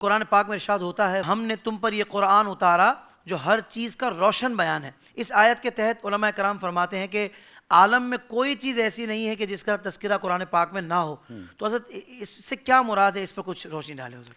قرآن پاک میں ارشاد ہوتا ہے ہم نے تم پر یہ قرآن اتارا جو ہر چیز کا روشن بیان ہے۔ اس آیت کے تحت علماء کرام فرماتے ہیں کہ عالم میں کوئی چیز ایسی نہیں ہے کہ جس کا تذکرہ قرآن پاک میں نہ ہو۔ تو حضرت اس سے کیا مراد ہے، اس پر کچھ روشنی ڈالیں حضرت۔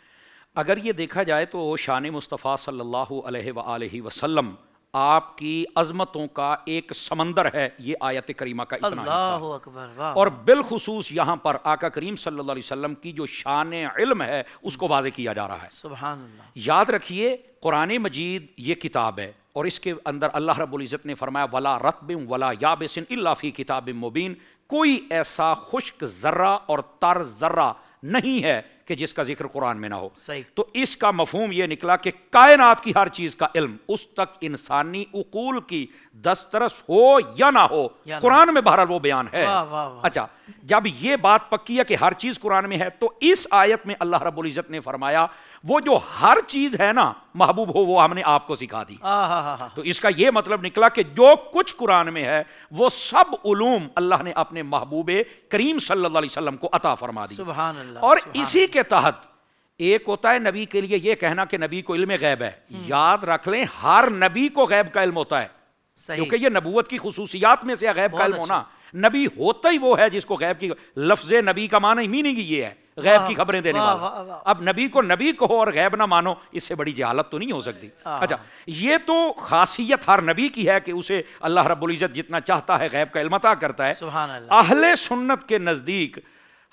اگر یہ دیکھا جائے تو شان مصطفیٰ صلی اللہ علیہ وآلہ وسلم آپ کی عظمتوں کا ایک سمندر ہے یہ آیت کریمہ کا اتنا اللہ حصہ، اکبر، واہ اور بالخصوص یہاں پر آقا کریم صلی اللہ علیہ وسلم کی جو شان علم ہے اس کو واضح کیا جا رہا ہے۔ سبحان اللہ۔ یاد رکھیے قرآن مجید یہ کتاب ہے اور اس کے اندر اللہ رب العزت نے فرمایا ولا رطب ولا یابس الا فی کتاب مبین، کوئی ایسا خشک ذرہ اور تر ذرہ نہیں ہے کہ جس کا ذکر قرآن میں نہ ہو۔ صحیح۔ تو اس کا مفہوم یہ نکلا کہ کائنات کی ہر چیز کا علم اس تک انسانی عقول کی دسترس ہو یا نہ ہو، قرآن میں بہرحال وہ بیان ہے۔ واہ واہ واہ۔ اچھا، جب یہ بات پکی ہے کہ ہر چیز قرآن میں ہے تو اس آیت میں اللہ رب العزت نے فرمایا وہ جو ہر چیز ہے نا محبوب ہو وہ ہم نے آپ کو سکھا دی۔ تو اس کا یہ مطلب نکلا کہ جو کچھ قرآن میں ہے وہ سب علوم اللہ نے اپنے محبوب کریم صلی اللہ علیہ وسلم کو عطا فرما دی۔ سبحان اللہ۔ اور اسی کے تحت ایک ہوتا ہے نبی کے لیے یہ کہنا کہ نبی کو علم غیب ہے، یاد رکھ لیں ہر نبی کو غیب کا علم ہوتا ہے، کیونکہ یہ نبوت کی خصوصیات میں سے غیب کا علم ہونا۔ نبی ہوتا ہی وہ ہے جس کو غیب کی، لفظ نبی کا معنی میننگ یہ ہے غیب کی خبریں دینے والا۔ اب نبی کو نبی کہو اور غیب نہ مانو، اس سے بڑی جہالت تو نہیں ہو سکتی۔ اچھا، یہ تو خاصیت ہر نبی کی ہے کہ اسے اللہ رب العزت جتنا چاہتا ہے غیب کا علم عطا کرتا ہے۔ سبحان اللہ۔ اہل سنت کے نزدیک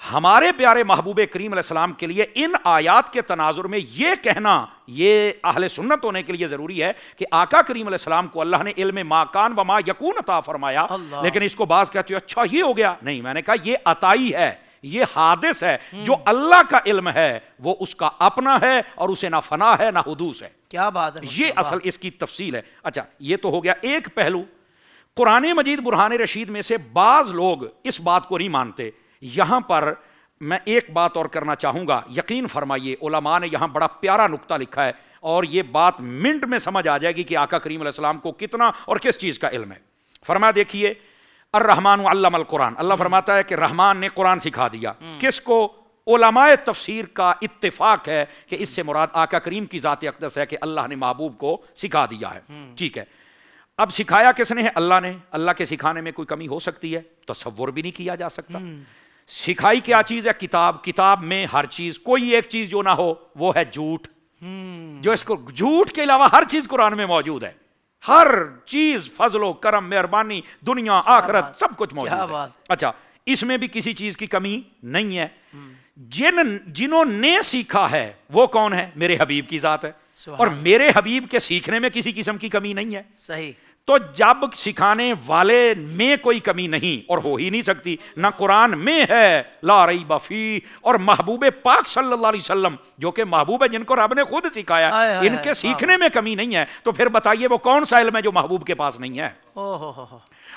ہمارے پیارے محبوب کریم علیہ السلام کے لیے ان آیات کے تناظر میں یہ کہنا یہ اہل سنت ہونے کے لیے ضروری ہے کہ آقا کریم علیہ السلام کو اللہ نے علم ما کان و ما یکون عطا فرمایا، لیکن اس کو بعض کہتے ہیں اچھا یہ ہو گیا، نہیں، میں نے کہا یہ عطائی ہے، یہ حادث ہے، جو اللہ کا علم ہے وہ اس کا اپنا ہے اور اسے نہ فنا ہے نہ حدوث ہے۔ کیا بات ہے، یہ اصل اس کی تفصیل ہے۔ اچھا، یہ تو ہو گیا ایک پہلو۔ قرآن مجید برہان رشید میں سے بعض لوگ اس بات کو نہیں مانتے۔ یہاں پر میں ایک بات اور کرنا چاہوں گا، یقین فرمائیے علماء نے یہاں بڑا پیارا نقطہ لکھا ہے اور یہ بات منٹ میں سمجھ آ جائے گی کہ آقا کریم علیہ السلام کو کتنا اور کس چیز کا علم ہے۔ فرمایا دیکھیے الرحمن علم القرآن، اللہ فرماتا ہے کہ رحمان نے قرآن سکھا دیا۔ کس کو؟ علماء تفسیر کا اتفاق ہے کہ اس سے مراد آقا کریم کی ذات اقدس ہے کہ اللہ نے محبوب کو سکھا دیا ہے۔ ٹھیک ہے، اب سکھایا کس نے ہے؟ اللہ نے۔ اللہ کے سکھانے میں کوئی کمی ہو سکتی ہے؟ تصور بھی نہیں کیا جا سکتا۔ سکھائی کیا چیز ہے؟ کتاب۔ کتاب میں ہر چیز، کوئی ایک چیز جو نہ ہو وہ ہے جھوٹ، جو اس کو جھوٹ کے علاوہ ہر چیز قرآن میں موجود ہے، ہر چیز، فضل و کرم، مہربانی، دنیا آخرت سب کچھ موجود ہے۔ اچھا، اس میں بھی کسی چیز کی کمی نہیں ہے۔ جنہوں نے سیکھا ہے وہ کون ہے؟ میرے حبیب کی ذات ہے، اور میرے حبیب کے سیکھنے میں کسی قسم کی کمی نہیں ہے۔ صحیح۔ تو جب سکھانے والے میں کوئی کمی نہیں اور ہو ہی نہیں سکتی، نہ قرآن میں ہے لا ریب فیہ، اور محبوب پاک صلی اللہ علیہ وسلم جو کہ محبوب ہے جن کو رب نے خود سکھایا، ان کے سیکھنے میں کمی نہیں ہے، تو پھر بتائیے وہ کون سا علم ہے جو محبوب کے پاس نہیں ہے؟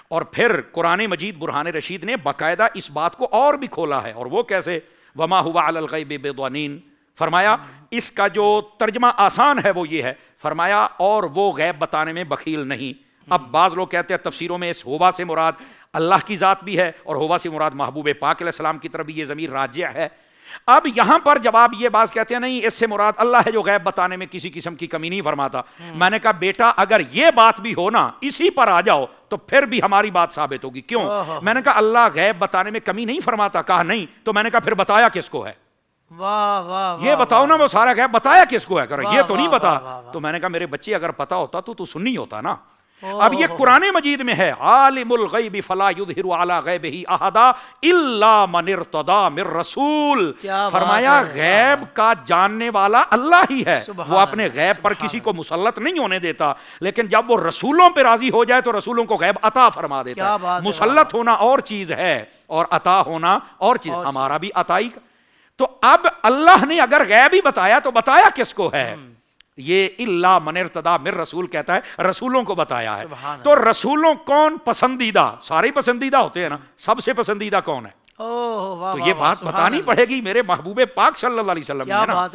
اور پھر قرآن مجید برہان رشید نے باقاعدہ اس بات کو اور بھی کھولا ہے، اور وہ کیسے؟ وما هو علی الغیب بضنین، فرمایا اس کا جو ترجمہ آسان ہے وہ یہ ہے، فرمایا اور وہ غیب بتانے میں بخیل نہیں۔ اب بعض لوگ کہتے ہیں تفسیروں میں اس ہوا سے مراد اللہ کی ذات بھی ہے اور ہوا سے مراد محبوب پاک علیہ السلام کی طرف بھی یہ ضمیر راجع ہے۔ اب یہاں پر جواب یہ بعض کہتے ہیں نہیں، اس سے مراد اللہ ہے جو غیب بتانے میں کسی قسم کی کمی نہیں فرماتا۔ میں نے کہا بیٹا اگر یہ بات بھی ہو نا، اسی پر آ جاؤ تو پھر بھی ہماری بات ثابت ہوگی۔ کیوں؟ میں نے کہا اللہ غیب بتانے میں کمی نہیں فرماتا، کہا نہیں، تو میں نے کہا پھر بتایا کس کو ہے؟ یہ بتاؤ نا، وہ سارا غیب بتایا کس کو ہے؟ یہ تو نہیں بتا۔ تو میں نے کہا میرے بچے اگر پتا ہوتا تو سنی ہوتا نا۔ اب یہ قرآن مجید میں ہے عالم الغیب فلا یظہر علی غیبہ احدا الا من ارتضی من رسول، فرمایا غیب کا جاننے والا اللہ ہی ہے، وہ اپنے غیب پر کسی کو مسلط نہیں ہونے دیتا، لیکن جب وہ رسولوں پہ راضی ہو جائے تو رسولوں کو غیب عطا فرما دیتا ہے۔ مسلط ہونا اور چیز ہے اور عطا ہونا اور چیز، ہمارا بھی عطائی۔ تو اب اللہ نے اگر غیب ہی بتایا تو بتایا کس کو ہے؟ یہ الا من ارتضی من رسول کہتا ہے رسولوں کو بتایا ہے۔ تو رسولوں کون پسندیدہ؟ سارے پسندیدہ ہوتے ہیں نا، سب سے پسندیدہ کون ہے؟ تو یہ بات بتانی پڑے گی میرے محبوب پاک صلی اللہ علیہ وسلم نے نا۔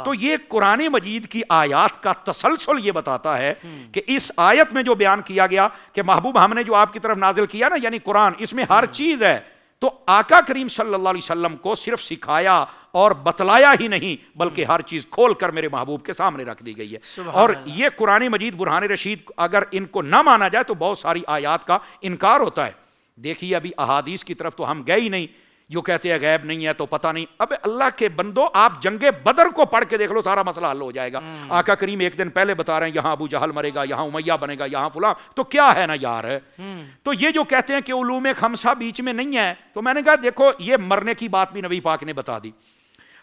تو یہ قرآن مجید کی آیات کا تسلسل یہ بتاتا ہے کہ اس آیت میں جو بیان کیا گیا کہ محبوب ہم نے جو آپ کی طرف نازل کیا نا، یعنی قرآن، اس میں ہر چیز ہے، تو آقا کریم صلی اللہ علیہ وسلم کو صرف سکھایا اور بتلایا ہی نہیں بلکہ ہر چیز کھول کر میرے محبوب کے سامنے رکھ دی گئی ہے. اور یہ قرآن مجید برہان رشید اگر ان کو نہ مانا جائے تو بہت ساری آیات کا انکار ہوتا ہے. دیکھیے ابھی احادیث کی طرف تو ہم گئے ہی نہیں, جو کہتے ہیں غیب نہیں ہے تو پتہ نہیں. اب اللہ کے بندو آپ جنگ بدر کو پڑھ کے دیکھ لو, سارا مسئلہ حل ہو جائے گا. آقا کریم ایک دن پہلے بتا رہے ہیں یہاں ابو جہل مرے گا, یہاں امیہ بنے گا, یہاں فلاں. تو کیا ہے نا یار ہے. تو یہ جو کہتے ہیں کہ علوم خمسہ بیچ میں نہیں ہے, تو میں نے کہا دیکھو یہ مرنے کی بات بھی نبی پاک نے بتا دی.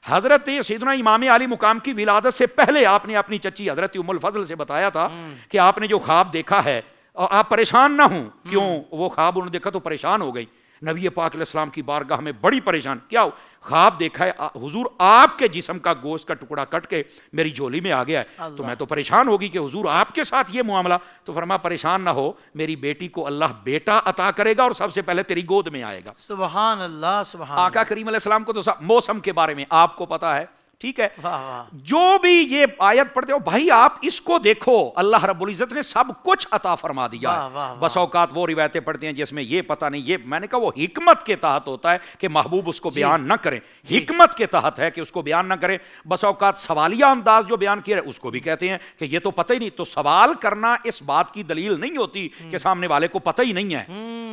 حضرت سیدنا امام علی مقام کی ولادت سے پہلے آپ نے اپنی چچی حضرت ام الفضل سے بتایا تھا کہ آپ نے جو خواب دیکھا ہے اور آپ پریشان نہ ہوں. کیوں؟ وہ خواب انہوں نے دیکھا تو پریشان ہو گئی. نبی پاک علیہ السلام کی بارگاہ میں بڑی پریشان, کیا خواب دیکھا ہے حضور آپ کے جسم کا گوشت کا ٹکڑا کٹ کے میری جھولی میں آ گیا ہے, تو میں تو پریشان ہوگی کہ حضور آپ کے ساتھ یہ معاملہ. تو فرمایا پریشان نہ ہو, میری بیٹی کو اللہ بیٹا عطا کرے گا اور سب سے پہلے تیری گود میں آئے گا. سبحان اللہ سبحان اللہ. آقا کریم علیہ السلام کو تو موسم کے بارے میں آپ کو پتا ہے, ٹھیک ہے. جو بھی یہ آیت پڑھتے ہو بھائی آپ اس کو دیکھو, اللہ رب العزت نے سب کچھ عطا فرما دیا ہے. بس اوقات وہ روایتیں پڑھتے ہیں جس میں یہ پتہ نہیں, یہ میں نے کہا وہ حکمت کے تحت ہوتا ہے کہ محبوب اس کو بیان نہ کریں, حکمت کے تحت ہے کہ اس کو بیان نہ کریں. بس اوقات سوالیہ انداز جو بیان کیا ہے اس کو بھی کہتے ہیں کہ یہ تو پتہ ہی نہیں. تو سوال کرنا اس بات کی دلیل نہیں ہوتی کہ سامنے والے کو پتہ ہی نہیں ہے.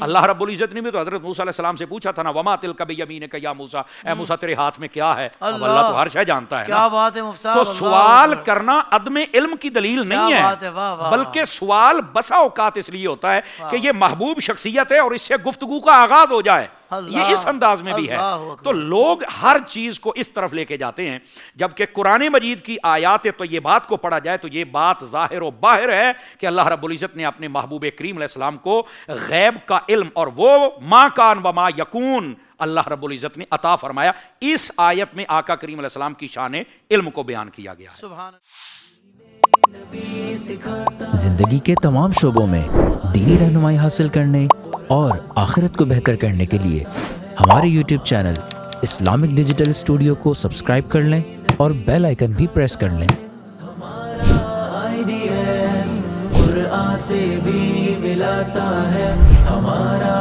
اللہ رب العزت نے بھی تو حضرت موسیٰ علیہ السلام سے پوچھا تھا نا, وما تلک بیمینک یا موسیٰ, اے موسیٰ تیرے ہاتھ میں کیا ہے. اب اللہ تو ہر شے جانتا ہے. کیا بات ہے مفتی صاحب. تو سوال کرنا عدم علم کی دلیل نہیں ہے, بلکہ سوال بسا اوقات اس لیے ہوتا ہے کہ یہ محبوب شخصیت ہے اور اس سے گفتگو کا آغاز ہو جائے, یہ اس انداز میں بھی ہے. تو لوگ ہر چیز کو اس طرف لے کے جاتے ہیں, جبکہ قرآن مجید کی آیات تو یہ بات کو پڑھا جائے تو یہ بات ظاہر و باہر ہے کہ اللہ رب العزت نے اپنے محبوب کریم علیہ السلام کو غیب کا علم اور وہ ما کان و ما یکون اللہ رب العزت نے عطا فرمایا. اس آیت میں آقا کریم علیہ السلام کی شان علم کو بیان کیا گیا ہے. سبحان. زندگی کے تمام شعبوں میں دینی رہنمائی حاصل کرنے اور آخرت کو بہتر کرنے کے لیے ہمارے YouTube channel Islamic digital studio کو سبسکرائب کر لیں اور بیل آئیکن بھی پریس کر لیں. قرآن سے بھی ملاتا ہے ہمارا